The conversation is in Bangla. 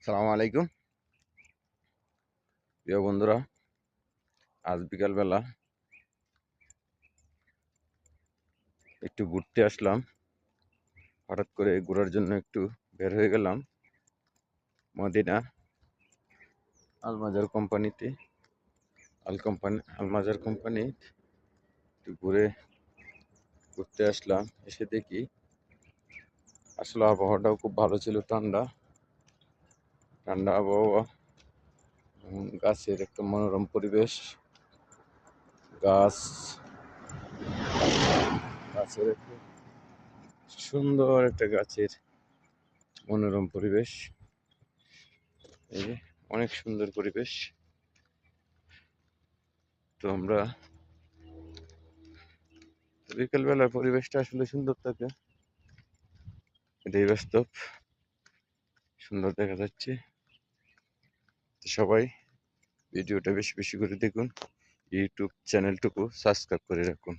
সালাম আলাইকুম প্রিয় বন্ধুরা, আজ বিকালবেলা একটু ঘুরতে আসলাম। হঠাৎ করে ঘোরার জন্য একটু বের হয়ে গেলাম মদিনা আলমাজার কোম্পানিতে। আলমাজার কোম্পানি একটু ঘুরতে আসলাম। এসে দেখি আসলে আবহাওয়াটাও খুব ভালো ছিল, ঠান্ডা ঠান্ডা আবহাওয়া, গাছের একটা মনোরম পরিবেশ। গাছ গাছের একটা সুন্দর একটা গাছের মনোরম পরিবেশ। এই যে অনেক সুন্দর পরিবেশ। তো আমরা বিকেলবেলার পরিবেশটা আসলে সুন্দর থাকে, এটাই বাস্তব। সুন্দর দেখা যাচ্ছে। তো সবাই ভিডিওটা বেশি বেশি করে দেখুন, ইউটিউব চ্যানেলটুকু সাবস্ক্রাইব করে রাখুন।